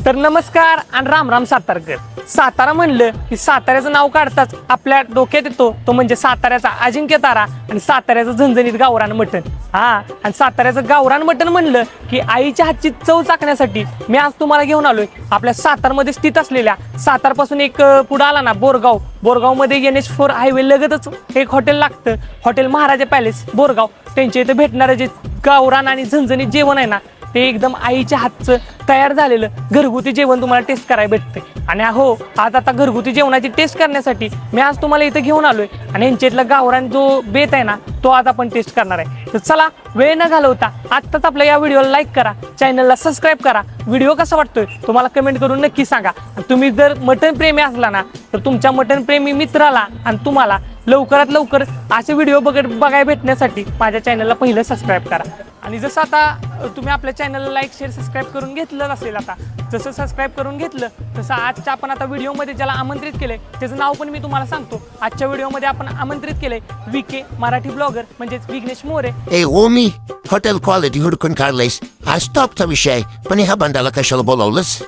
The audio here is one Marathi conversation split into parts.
तर नमस्कार आणि राम राम सातारकर. सातारा म्हणलं की साताऱ्याचं नाव काढताच आपल्या डोक्यात येतो तो म्हणजे साताऱ्याचा अजिंक्य तारा आणि साताऱ्याचं झणझणीत गावरान मटण. हा, आणि साताऱ्याचं गावरान मटण म्हणलं की आईच्या हातची चव चाकण्यासाठी मी आज तुम्हाला घेऊन आलोय आपल्या सातारमध्ये स्थित असलेल्या, सातारपासून एक पुढे आला ना बोरगाव मध्ये NH4 हायवे लगतच एक हॉटेल लागतं, हॉटेल महाराजा पॅलेस बोरगाव. त्यांच्या इथे भेटणारं जे गावरान आणि झणझणीत जेवण आहे ना, ते एकदम आईच्या हातचं तयार झालेलं घरगुती जेवण तुम्हाला टेस्ट करायला भेटतंय. आणि हो, आज आता घरगुती जेवणाची टेस्ट करण्यासाठी मी आज तुम्हाला इथं घेऊन आलोय आणि यांच्यातला गावरान जो बेत आहे ना, तो आज आपण टेस्ट करणार आहे. तर चला, वेळ न घालवता आत्ताच आपल्या या व्हिडिओला लाईक करा, चॅनलला सबस्क्राईब करा. व्हिडिओ कसा वाटतोय तुम्हाला कमेंट करून नक्की सांगा. तुम्ही जर मटण प्रेमी असला ना, तर तुमच्या मटण प्रेमी मित्राला आणि तुम्हाला लवकरात लवकर असे व्हिडिओ बघायला भेटण्यासाठी माझ्या चॅनलला पहिलं सबस्क्राईब करा. आणि जसं आता तुम्ही आपल्या चॅनलला लाईक शेअर सबस्क्राईब करून घेतलं असेल, आता जसं सबस्क्राईब करून घेतलं तसं आजच्या आपण आता व्हिडिओमध्ये ज्याला आमंत्रित केलंय त्याचं नाव पण मी तुम्हाला सांगतो. आजच्या व्हिडिओमध्ये आपण आमंत्रित केलंय VK मराठी ब्लॉगर म्हणजेच विघ्नेश मोरे. ओमी हॉटेल क्वालिटी हुडकून काढलायस, हा स्टॉपचा विषय, पण ह्या बंडाला कशाला बोलावलंस?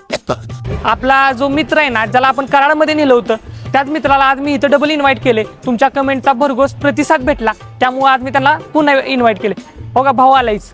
आपला जो मित्र आहे ना, ज्याला आपण कराडमध्ये नेलं होतं, त्याच मित्राला आज मी इथं डबल इन्व्हाइट केले. तुमच्या कमेंटचा भरघोस प्रतिसाद भेटला, त्यामुळे आज मी त्यांना पुन्हा इन्व्हाइट केले. हो का भाऊ आलायस?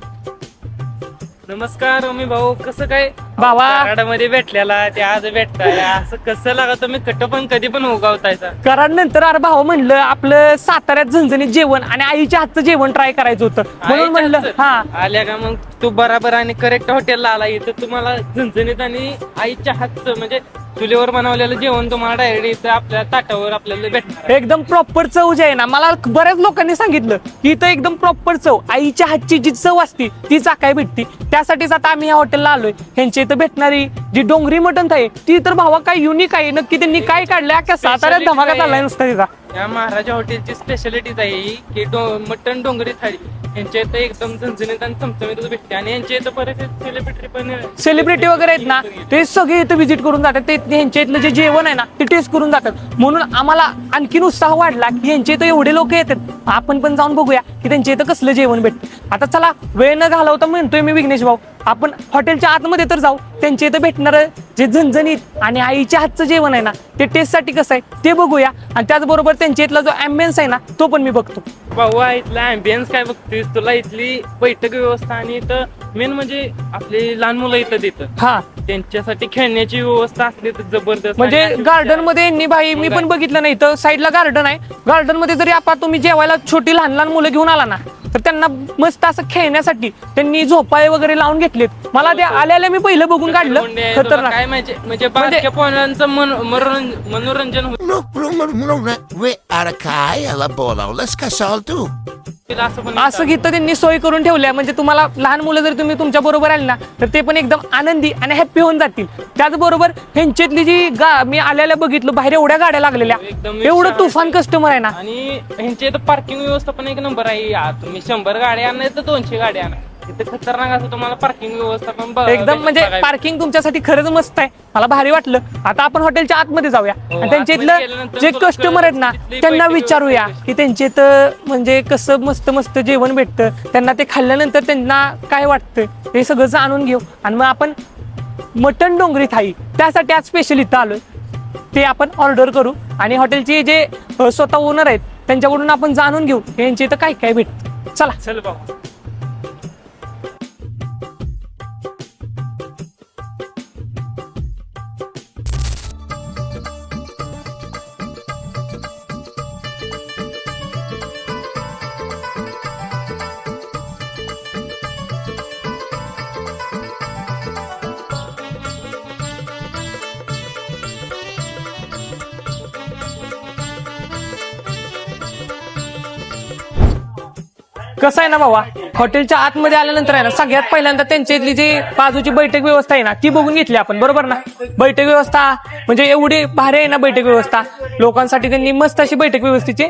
नमस्कार ओमी भाऊ, कसं काय भावा कराडामध्ये भेटलेला ते आज भेटताय, असं कसं लागा तुम्ही कट पण कधी पण उगावतायचा? कराड नंतर अरे भाऊ म्हणलं आपलं साताऱ्यात झणझणीत जेवण आणि आईच्या हातचं जेवण ट्राय करायचं होतं म्हणून म्हणलं. हा, आल्या का मग तू बराबर आणि करेक्ट हॉटेलला आला. इथं तुम्हाला झणझणीत आणि आईच्या हातचं म्हणजे चुलीवर बनवलेलं जेवण तुम्हाला डायरेक्ट इथं आपल्या ताटावर आपल्याला भेटणार. एकदम प्रॉपर चव जी आहे ना, मला बऱ्याच लोकांनी सांगितलं की इथं एकदम प्रॉपर चव, आईच्या हातची जी चव असते ती चाकाय भेटते. त्यासाठीच आता आम्ही या हॉटेलला आलोय. ह्यांच्या इथं भेटणारी जी डोंगरी मटण आहे ती तर भावा काय युनिक आहे. नक्की त्यांनी काय काढलंय, अख्या साताऱ्यात धमाका चाललाय नुसता तिचा. या महाराजा हॉटेलची स्पेशालिटीच आहे ही की मटण डोंगरी थाळी. यांच्या इथं एकदम झणझणीत आणि चमचमीतच भेटते. आणि यांच्या इथं बरेच सेलिब्रिटी वगैरे आहेत ना, ते सगळे इथं व्हिजिट करून जातात. ते यांच्या इथलं जे जेवण आहे ना ते टेस्ट करून जातात. म्हणून आम्हाला आणखीन उत्साह वाढला की यांच्या इथं एवढे लोक येतात, आपण पण जाऊन बघूया की त्यांच्या इथं कसलं जेवण भेटतं. आता चला, वेळ न घालवता म्हणतोय मी विघ्नेश भाऊ, आपण हॉटेलच्या आतमध्ये तर जाऊ. त्यांच्या इथं भेटणारं जे झणझणीत आणि आईच्या हातचं जेवण आहे ना, ते टेस्टसाठी कसं आहे ते बघूया. आणि त्याचबरोबर त्यांच्या इथला जो अँबियन्स आहे ना, तो पण मी बघतो. भाऊ, इथला अँबियन्स काय बघतोस? तुला इथली बैठक व्यवस्था आणि इथं मेन म्हणजे आपली लहान मुलं इथं देतं, हा, त्यांच्यासाठी खेळण्याची व्यवस्था असली तर जबरदस्त. म्हणजे गार्डन मध्ये यांनी भाई मी पण बघितलं नाही, तर साईडला गार्डन आहे. गार्डन मध्ये जरी आपण तुम्ही जेवायला छोटी लहान लहान मुलं घेऊन आला ना, तर त्यांना मस्त असं खेळण्यासाठी त्यांनी झोपाळे वगैरे लावून घेतलेत. मला ते आल्याला मी पहिलं बघून काढलं, खतरनाक. काय म्हणजे बारक्या पोरांचं मनोरंजन वे अरे काय याला बोलावलंस कशाला तू? असं घेतं त्यांनी सोय करून ठेवल्या. म्हणजे तुम्हाला लहान मुलं जर तुम्ही तुमच्या बरोबर आली ना, तर ते पण एकदम आनंदी आणि हॅप्पी होऊन जातील. त्याचबरोबर ह्यांच्यातली जी मी आल्याला बघितलं, बाहेर एवढ्या गाड्या लागलेल्या, एवढं तुफान कस्टमर आहे ना. आणि ह्यांच्या इथं पार्किंग व्यवस्था पण एक नंबर आहे. तुम्ही 100 गाड्या आणा तर 200 गाड्या आणा, इथे खतरनाक असं तुम्हाला पार्किंग व्यवस्था पण एकदम म्हणजे पार्किंग तुमच्यासाठी खरंच मस्त आहे. मला भारी वाटलं. आता आपण हॉटेलच्या आतमध्ये जाऊया आणि त्यांच्या इथलं जे कस्टमर आहेत ना, त्यांना विचारूया की त्यांच्या इथं म्हणजे कसं मस्त मस्त जेवण भेटतं, त्यांना ते खाल्ल्यानंतर त्यांना काय वाटतं हे सगळं जाणून घेऊ. आणि मग आपण मटण डोंगरी थाळी त्यासाठी आज स्पेशल इथं आलोय, ते आपण ऑर्डर करू. आणि हॉटेलचे जे स्वतः ओनर आहेत त्यांच्याकडून आपण जाणून घेऊ यांच्या इथं काय काय भेटतं. चला चल भाऊ. कसं आहे ना बाबा, हॉटेलच्या आतमध्ये आल्यानंतर आहे ना, सगळ्यात पहिल्यांदा त्यांच्या इथली जी बाजूची बैठक व्यवस्था आहे ना, ती बघून घेतली आपण, बरोबर ना. बैठक व्यवस्था म्हणजे एवढी भारी आहे ना बैठक व्यवस्था. लोकांसाठी त्यांनी मस्त अशी बैठक व्यवस्थेची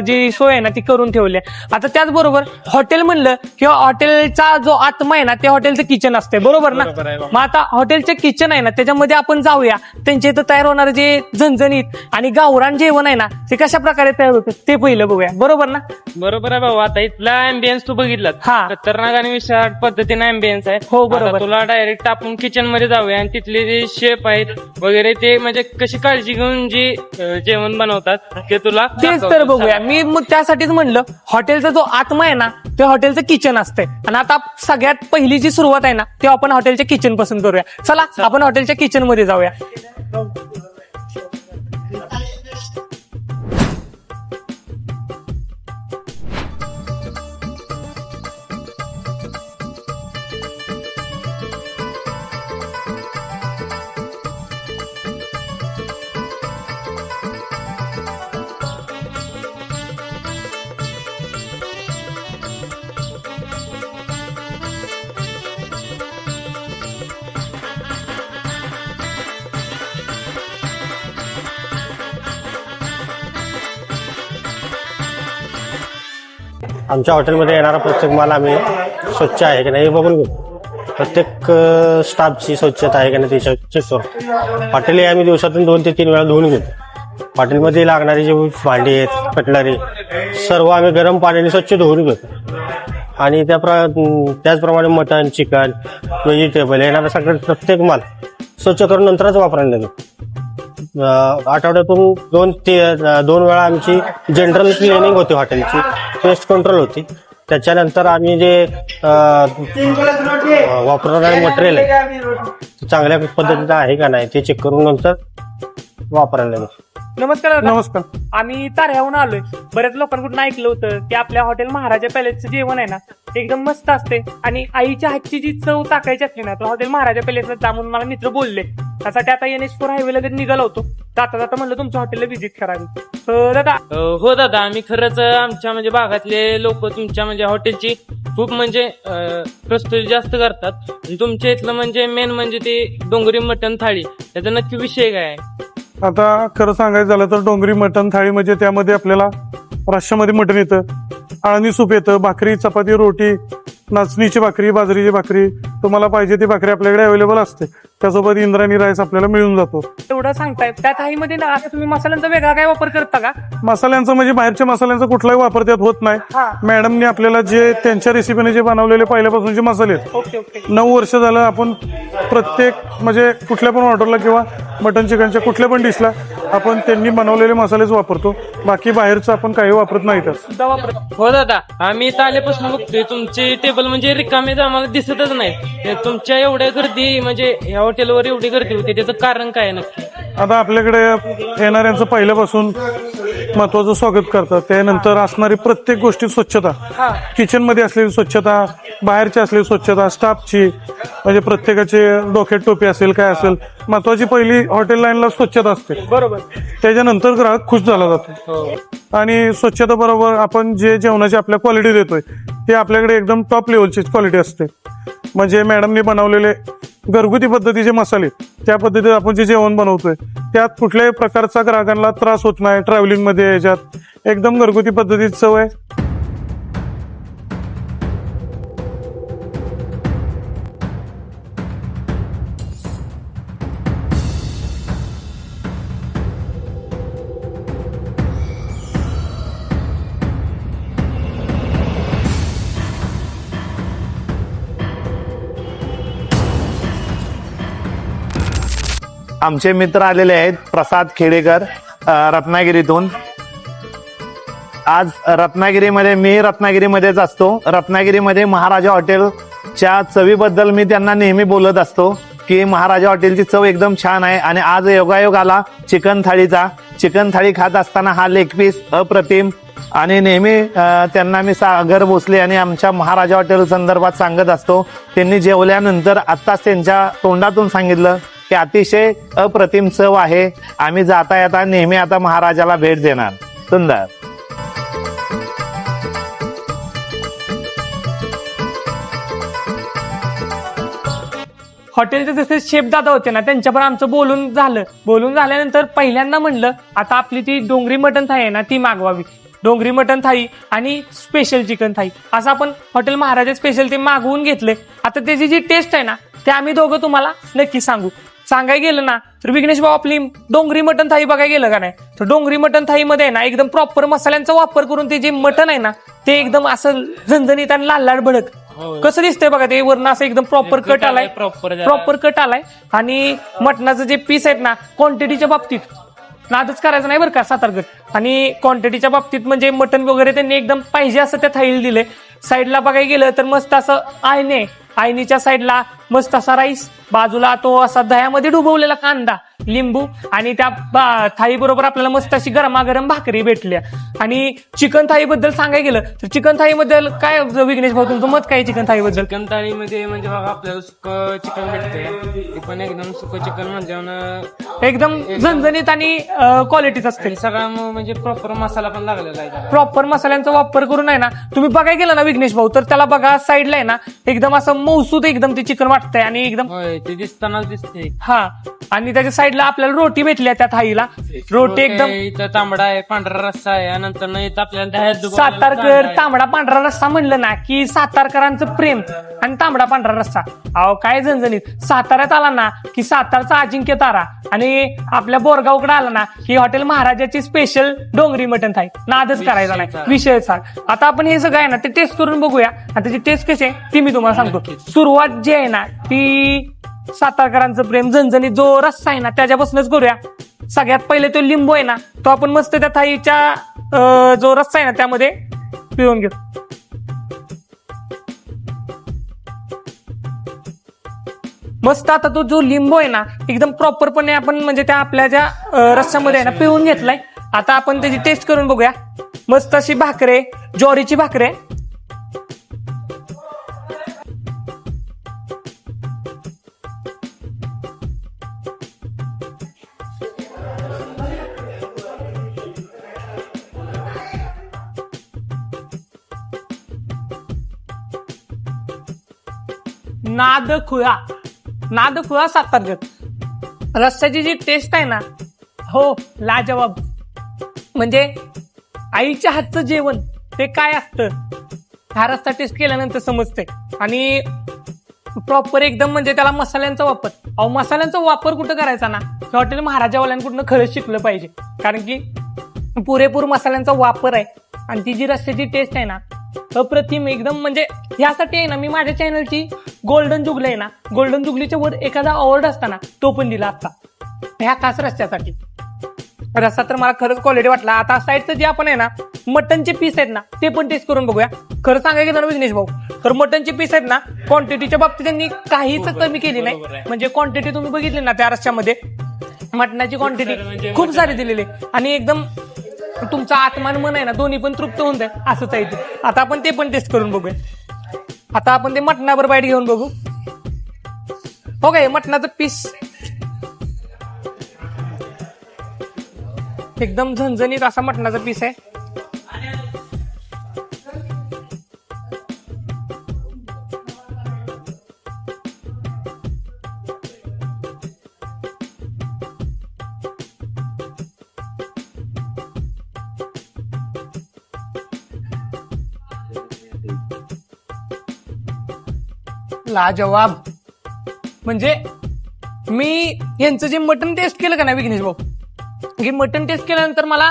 जी सोय आहे ना ती करून ठेवली आहे. आता त्याचबरोबर हॉटेल म्हणलं किंवा हॉटेलचा जो आत्मा आहे ना, ते हॉटेलचं किचन असते, बरोबर ना. मग आता हॉटेलचं किचन आहे ना, त्याच्यामध्ये आपण जाऊया. त्यांच्या इथं तयार होणारं जे झणझणीत आणि गावरान जेवण आहे ना, ते कशा प्रकारे तयार होतं ते पहिलं बघूया, बरोबर ना. बरोबर आहे भाऊ. आता इथला अँबियन्स तू बघितला, दिलात हा. खतरनाक आणि विशाल पद्धतीने अँबियन्स आहे. हो, बरोबर. आता तुला डायरेक्ट आपण किचन मध्ये जाऊया आणि तिथले जे शेफ आहेत वगैरे ते म्हणजे कशी काळजी घेऊन जे जेवण बनवतात ते तुला तेच तर दाखवतो. बघूया. मी मग त्यासाठीच म्हणलं हॉटेलचा जो आत्मा आहे ना ते हॉटेलचं किचन असतंय. आणि आता सगळ्यात पहिली जी सुरुवात आहे ना ते आपण हॉटेलच्या किचन पासून करूया. चला आपण हॉटेलच्या किचन मध्ये जाऊया. आमच्या हॉटेलमध्ये येणारा प्रत्येक माल आम्ही स्वच्छ आहे की नाही हे बघून घेतो. प्रत्येक स्टाफची स्वच्छता आहे की नाही त्याच्या चेक करतो. हॉटेल हे आम्ही दिवसातून 2 ते 3 वेळा धुवून घेतो. हॉटेलमध्ये लागणारी जी भांडी आहेत कटलरी सर्व आम्ही गरम पाण्याने स्वच्छ धुवून घेतो. आणि त्याचप्रमाणे मटण चिकन व्हेजिटेबल येणारा सगळं प्रत्येक माल स्वच्छ करून नंतरच वापरायला लागतो. आठवड्यातून 2 वेळा आमची जनरल क्लिनिंग होती, हॉटेलची पेस्ट कंट्रोल होती. त्याच्यानंतर आम्ही जे वापरणारे मटेरियल आहे ते चांगल्या पद्धतीचं आहे का नाही ते चेक करून नंतर वापरायला लागतो. नमस्कार दादा. नमस्कार. आम्ही ताऱ्याहून आलोय. बऱ्याच लोकांकडून ऐकलं होतं की आपल्या हॉटेल महाराजा पॅलेसचं जेवण आहे ना ते एकदम मस्त असते आणि आईच्या हातची जी चव चाकायची असते ना तर हॉटेल महाराजा पॅलेसला जा म्हणून मला मित्र बोलले. त्यासाठी आता NH4 हायवेला जर निघालो होतो जाता जाता म्हणलं तुमच्या हॉटेलला व्हिजिट करावी. तर दादा हो दादा, आम्ही खरंच आमच्या म्हणजे भागातले लोक तुमच्या म्हणजे हॉटेलची खूप म्हणजे प्रस्तुती जास्त करतात. आणि तुमच्या इथलं म्हणजे मेन म्हणजे ते डोंगरी मटण थाळी त्याचा नक्की विषय काय आहे? आता खरं सांगायचं झालं तर डोंगरी मटण थाळी म्हणजे त्यामध्ये आपल्याला रश्श्यामध्ये मटण येतं, आळणी सूप येतं, भाकरी चपाती रोटी नाचणीची भाकरी बाजरीची भाकरी तुम्हाला पाहिजे ती भाकरी आपल्याकडे अवेलेबल असते. त्यासोबत इंद्रायणी राईस आपल्याला मिळून जातो. एवढं सांगताय त्या थाळीमध्ये ना आता तुम्ही मसाल्यांचा वेगळा काय वापर करता का? मसाल्यांचा म्हणजे बाहेरच्या मसाल्यांचा कुठलाही वापर त्यात होत नाही. हा. मॅडमने आपल्याला जे त्यांच्या रेसिपीने जे बनवलेले पहिल्यापासूनचे मसाले आहेत ओके ओके 9 वर्ष झालं आपण प्रत्येक म्हणजे कुठल्या पण ऑर्डरला किंवा मटन चिकनच्या कुठल्या पण डिशला आपण त्यांनी बनवलेले मसालेच वापरतो. बाकी बाहेरचं आपण काही वापरत नाही त्यात. सुद्धा वापर. हो दादा, आम्ही इथं आल्यापासून बघतोय तुमचे टेबल म्हणजे रिकामे आम्हाला दिसतच नाही. तुमच्या एवढ्या गर्दी म्हणजे या हॉटेलवर एवढी गर्दी होती त्याचं कारण काय आहे नक्की? आता आपल्याकडे येणाऱ्यांचं पहिल्यापासून महत्वाचं स्वागत करतात. त्यानंतर असणारी प्रत्येक गोष्टी स्वच्छता, किचन मध्ये असलेली स्वच्छता, बाहेरची असलेली स्वच्छता, स्टाफची म्हणजे प्रत्येकाचे डोक्यात टोपी असेल काय असेल, महत्वाची पहिली हॉटेल लाईनला स्वच्छता असते. बरोबर. त्याच्यानंतर ग्राहक खुश झाला जातो. आणि स्वच्छता बरोबर आपण जे जेवणाची आपल्या क्वालिटी देतोय ते आपल्याकडे एकदम टॉप लेवलची क्वालिटी असते. म्हणजे मॅडमने बनवलेले घरगुती पद्धतीचे मसाले त्या पद्धतीत आपण जे जेवण बनवतोय त्यात कुठल्याही प्रकारचा ग्राहकांना त्रास होत नाही. ट्रॅव्हलिंग मध्ये याच्यात एकदम घरगुती पद्धतीची चव आहे. आमचे मित्र आलेले आहेत प्रसाद खेडेकर रत्नागिरीतून. आज मी रत्नागिरीमध्येच असतो. रत्नागिरीमध्ये महाराजा हॉटेलच्या चवीबद्दल मी त्यांना नेहमी बोलत असतो की महाराजा हॉटेलची चव एकदम छान आहे. आणि आज योगायोग आला चिकन थाळीचा. चिकन थाळी खात असताना हा लेग पीस अप्रतिम. आणि नेहमी त्यांना मी सागर भोसले आणि आमच्या महाराजा हॉटेल संदर्भात सांगत असतो. त्यांनी जेवल्यानंतर आत्ताच त्यांच्या तोंडातून सांगितलं की अतिशय अप्रतिम चव आहे. आम्ही जाता येता नेहमी आता महाराजाला भेट देणार. सुंदर. हॉटेलचे जसे शेफ दादा होते ना त्यांच्या पण आमचं बोलून झालं. बोलून झाल्यानंतर पहिल्यांदा म्हणलं आता आपली ती डोंगरी मटण थाळी आहे ना ती मागवावी. डोंगरी मटण थाळी आणि स्पेशल चिकन थाळी असं आपण हॉटेल महाराजा स्पेशल ते मागवून घेतले. आता त्याची जी टेस्ट आहे ना ते आम्ही दोघं तुम्हाला नक्की सांगू. सांगायला गेलं ना तर विघ्नेश भाऊ आपली डोंगरी मटण थाळी बघायला गेलं का नाही तर डोंगरी मटण थाळीमध्ये ना एकदम प्रॉपर मसाल्यांचा वापर करून ते जे मटण आहे ना ते एकदम असं झणझणीत आणि लाल लाल भडक कसं दिसतंय बघा ते वरनं असं एकदम प्रॉपर कट आलाय, प्रॉपर कट आलाय. आणि मटणाचं जे पीस आहेत ना क्वांटिटीच्या बाबतीत नादच करायचं नाही बरं का सातारगड. आणि क्वांटिटीच्या बाबतीत म्हणजे मटण वगैरे त्यांनी एकदम पाहिजे असं त्या थाळीला दिले. साईडला बघायला गेलं तर मस्त असं आयनीच्या साईडला मस्त असा राईस, बाजूला तो असा दह्यामध्ये डुबवलेला कांदा, लिंबू आणि त्या थाळी बरोबर आपल्याला मस्त अशी गरमागरम भाकरी भेटल्या. आणि चिकन थाळीबद्दल सांगायला गेलं तर चिकन थाळीबद्दल काय विघ्नेश भाऊ तुमचं मत काय चिकन थाळीबद्दल? चिकन थाळीमध्ये म्हणजे बघा आपल्याला सुकं चिकन भेटते, ते पण एकदम सुकं चिकन म्हणजे एकदम झणझणीत आणि क्वालिटीच असते. सगळा म्हणजे प्रॉपर मसाला पण लागलेला आहे त्याला. प्रॉपर मसाल्यांचा वापर करून आहे ना तुम्ही बघायला गेलं ना विघ्नेश भाऊ तर त्याला बघा साईडला आहे ना एकदम असं मौसूद एकदम ते चिकन वाटतंय आणि एकदम होय ते दिसतानाच दिसते. हा. आणि त्याच्या साईडला आपल्याला रोटी भेटली त्या थाळीला, रोटी एकदम इथं तांबडा आहे, पांढरा रस्सा आहे, नंतर ना इथं आपल्याला दह्यात डुबवलेला सातारकर कांदा आहे. तांबडा पांढरा रस्सा म्हणलं ना की सातारकरांचं प्रेम आणि तांबडा पांढरा रस्सा. अहो काय झणझणीत. साताऱ्यात आला ना की सातारचा अजिंक्य तारा आणि आपल्या बोरगावकडे आला ना की हॉटेल महाराजाची स्पेशल डोंगरी मटण थाळी. नादच करायचा नाही विषय सांग. आता आपण हे सगळं आहे ना ते टेस्ट करून बघूया. आणि त्याची टेस्ट कशी आहे ती मी तुम्हाला सांगतो. सुरुवात जी आहे ना ती सातारकरांचं प्रेम झणझणीत जो रस्सा आहे ना त्याच्यापासूनच करूया. सगळ्यात पहिले तो लिंबू आहे ना तो आपण मस्त त्या थाळीच्या जो रस्सा आहे ना त्यामध्ये पिळून घेऊ. मस्त आता तो जो लिंबू आहे ना एकदम प्रॉपरपणे आपण म्हणजे त्या आपल्या ज्या रस्स्यामध्ये आहे ना पिळून घेतलाय. आता आपण त्याची टेस्ट करून बघूया. मस्त अशी भाकरे, ज्वारीची भाकरे. नाद खुळा सातारगड. रस्त्याची जी टेस्ट आहे ना हो लाजवाब. म्हणजे आईच्या हातचं जेवण ते काय असतं हा रस्ता टेस्ट केल्यानंतर समजते. आणि प्रॉपर एकदम म्हणजे त्याला मसाल्यांचा वापर. अहो मसाल्यांचा वापर कुठं करायचा ना हॉटेल महाराजावाल्यांकडून खरंच शिकलं पाहिजे. कारण की पुरेपूर मसाल्यांचा वापर आहे आणि ती जी रस्त्याची टेस्ट आहे ना अप्रतिम एकदम. म्हणजे यासाठी आहे ना मी माझ्या चॅनलची गोल्डन जुगली आहे ना गोल्डन जुगलीच्या वर एखादा अवॉर्ड असताना तो पण दिला असता ह्या खास रस्त्यासाठी. रस्ता तर मला खरंच क्वालिटी वाटला. आता साईडचं जे आपण आहे ना मटनचे पीस आहेत ना ते पण टेस्ट करून बघूया. खरं सांगायला गेलं ना विघ्नेश भाऊ तर मटनचे पीस आहेत ना क्वांटिटीच्या बाबतीत त्यांनी काहीच कमी केली नाही. म्हणजे क्वांटिटी तुम्ही बघितली ना त्या रस्त्यामध्ये मटणाची क्वांटिटी खूप सारी दिलेली आणि एकदम तुमचा आत्मान मन आहे ना दोन्ही पण तृप्त होऊन जाईल असंच आहे ते. आता आपण ते पण टेस्ट करून बघूया. आता आपण ते मटणावर बाईट घेऊन बघू. हो काय मटणाचं पीस एकदम झणझणीत असा मटणाचा पीस आहे. लाजवाब. म्हणजे मी यांचं जे मटन टेस्ट केलं का ना विघ्नेश भाऊ हे मटन टेस्ट केल्यानंतर मला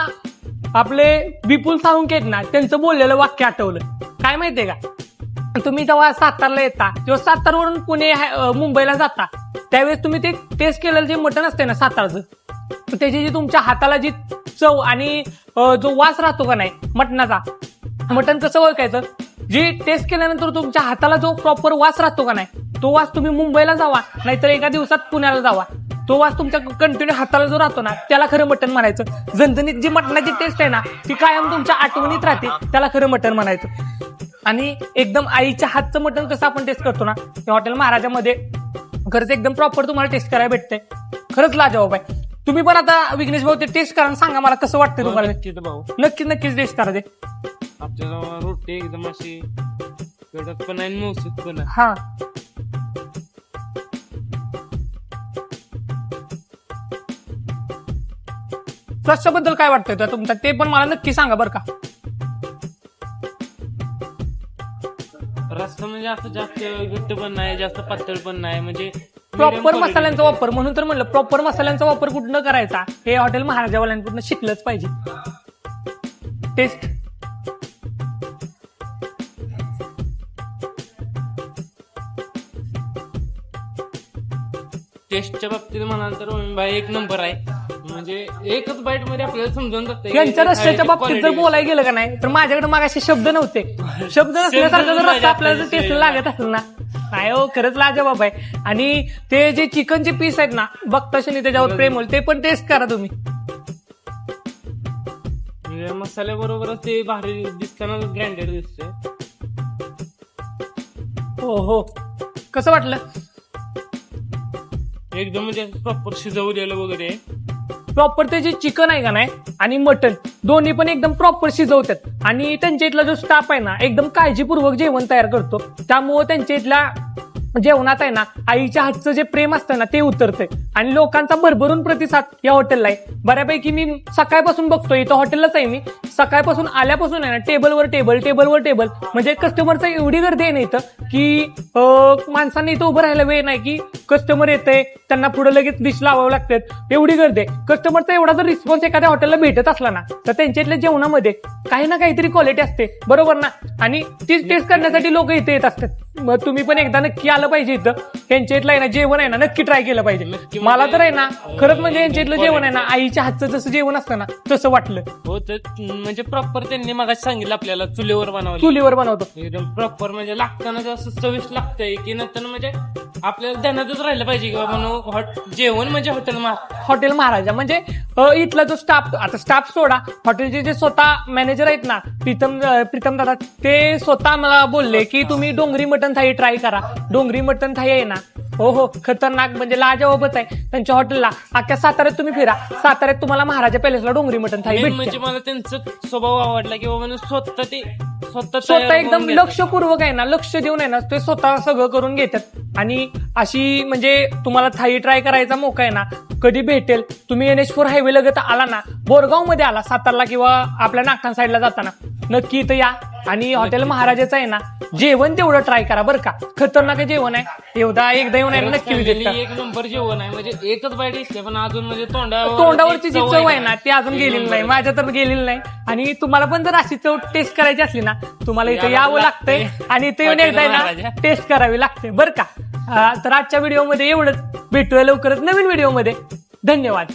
आपले विपुल साळुंखे आहेत ना त्यांचं बोललेलं वाक्य आठवलं. काय माहितीये का तुम्ही जेव्हा सातारला येता किंवा सातारवरून पुणे मुंबईला जाता त्यावेळेस तुम्ही ते टेस्ट केलेलं जे मटन असते ना सातारचं त्याची जी तुमच्या हाताला जी चव आणि जो वास राहतो का नाही मटणाचा. मटण कसं ओळखायचं जी टेस्ट केल्यानंतर तुमच्या हाताला जो प्रॉपर वास राहतो का नाही तो वास तुम्ही मुंबईला जावा नाहीतर एका दिवसात पुण्याला जावा तो वास तुमच्या कंटिन्यू हाताला जो राहतो ना त्याला खरं मटण म्हणायचं. झणझणीत जी मटणाची टेस्ट आहे ना ती कायम तुमच्या आठवणीत राहते त्याला खरं मटण म्हणायचं. आणि एकदम आईच्या हातचं मटण कसं आपण टेस्ट करतो ना त्या हॉटेल महाराजामध्ये खरंच एकदम प्रॉपर तुम्हाला टेस्ट करायला भेटतंय. खरंच लाजवाब आहे. तुम्ही पण आता विघ्नेश भाऊ ते टेस्ट करा सांगा मला कसं वाटतं तुम्हाला. नक्कीच भाऊ नक्कीच टेस्ट करा ते. आपल्याला रोटी एकदम अशी कडक पण आहे मौसूद पण आहे. हा रस्त्याबद्दल काय वाटतंय तुमचा ते पण मला नक्की सांगा बरं का. रस्ता म्हणजे असं जास्त घट्ट पण नाही जास्त पातळ पण नाही म्हणजे प्रॉपर मसाल्यांचा वापर म्हणून तर म्हणलं प्रॉपर मसाल्यांचा वापर कुठं करायचा हे हॉटेल महाराजावाल्यांकडून शिकलंच पाहिजे. टेस्ट टेस्टच्या बाबतीत म्हणाल तर भाई एक नंबर आहे. म्हणजे एकच बाईट मध्ये आपल्याला समजून जातं यांच्या रस्त्याच्या बाबतीत जर बोलायला गेलं का नाही तर माझ्याकडे मागाशी शब्द नव्हते. शब्द नसल्यासारखं जर रस्ता आपल्याला टेस्ट लागत असेल ना, नाही हो खरंच लाजवाब आहे. आणि ते जे चिकनचे पीस आहेत ना बघताशनी त्याच्यावर प्रेम होईल, ते पण टेस्ट करा तुम्ही. म्हणजे मसाल्याबरोबरच ते भारी दिसताना ग्रँडेड दिसतंय. हो हो, कसं वाटलं? एकदम म्हणजे प्रॉपर शिजवलेलं वगैरे. प्रॉपर ते जे चिकन आहे का नाही आणि मटन दोन्ही पण एकदम प्रॉपर शिजवतात. आणि त्यांच्या इथला जो स्टाफ आहे ना एकदम काळजीपूर्वक जेवण तयार करतो. त्यामुळे त्यांच्या इथल्या जेवणात आहे ना आईच्या हातचं जे प्रेम असतं ना ते उतरतंय. आणि लोकांचा भरभरून प्रतिसाद या हॉटेलला आहे. बऱ्यापैकी मी सकाळपासून बघतोय, इथं हॉटेललाच आहे मी, सकाळपासून आल्यापासून आहे ना टेबलवर टेबल म्हणजे कस्टमरचा एवढी गर्दी आहे ना इथं की माणसांनी इथं उभं राहायला वेळ नाही की कस्टमर येतंय त्यांना पुढे लगेच डिश लावावं लागतात, एवढी गर्दी आहे. कस्टमरचा एवढा जर रिस्पॉन्स एखाद्या हॉटेलला भेटत असला ना तर त्यांच्या इथल्या जेवणामध्ये काही ना काहीतरी क्वालिटी असते, बरोबर ना? आणि तीच टेस्ट करण्यासाठी लोक इथे येत असतात. मग तुम्ही पण एकदा नक्की आलं पाहिजे इथं. त्यांच्या इथलं आहे ना जेवण आहे ना नक्की ट्राय केलं पाहिजे. मला तर आहे ना खरंच म्हणजे यांच्या इथलं जेवण आहे ना आईच्या हातचं जसं जेवण असतं ना तसं वाटलं. हो, तर म्हणजे प्रॉपर त्यांनी मगाशी सांगितलं आपल्याला चुलीवर बनवलं. चुलीवर बनवतो एकदम प्रॉपर म्हणजे लागताना जसं चविष्ट लागतंय की नंतर म्हणजे आपल्याला ध्यानातच राहिलं पाहिजे की बाबा जेवण म्हणजे हॉटेल महाराजा. म्हणजे इथला जो स्टाफ, आता स्टाफ सोडा, हॉटेलचे जे स्वतः मॅनेजर आहेत ना प्रीतम दादा, ते स्वतः मला बोलले की तुम्ही डोंगरी मटन थाळी ट्राय करा. डोंगरी मटन थाळी आहे ना हो खतरनाक म्हणजे लाजवाबच आहे त्यांच्या हॉटेलला. अख्ख्या साताऱ्यात तुम्ही फिरा, साताऱ्यात तुम्हाला महाराजा पॅलेसला डोंगरी मटन थाळी म्हणजे भेटते. मला त्यांचा स्वभाव आवडला की बाबा स्वतः स्वतः एकदम लक्षपूर्वक आहे ना, लक्ष देऊन आहे ना ते स्वतः सगळं करून घेतात. आणि अशी म्हणजे तुम्हाला थाळी ट्राय करायचा मोका आहे ना कधी भेटेल, तुम्ही NH4 हायवे लगत आला ना, बोरगाव मध्ये आला सातारला किंवा आपल्या नागठाण साईडला जाताना नक्की इथं या. आणि हॉटेल महाराजाचं आहे ना जेवण तेवढं ट्राय करा बरं का, खतरनाक जेवण आहे. एकदा येऊन आहे नक्की विजिट करा. एक नंबर जेवण आहे. म्हणजे एकच बाईट दिसते पण अजून म्हणजे तोंडावरची जी चव आहे ना ती अजून गेलेली नाही, माझ्या तर गेलेली नाही. आणि तुम्हाला पण जर अशी चव टेस्ट करायची असली ना तुम्हाला इथं यावं लागतंय आणि इथं येऊन एकदा ना टेस्ट करावी लागते बरं का. तर आजच्या व्हिडिओमध्ये एवढंच. भेटूया लवकरच नवीन व्हिडिओमध्ये. धन्यवाद.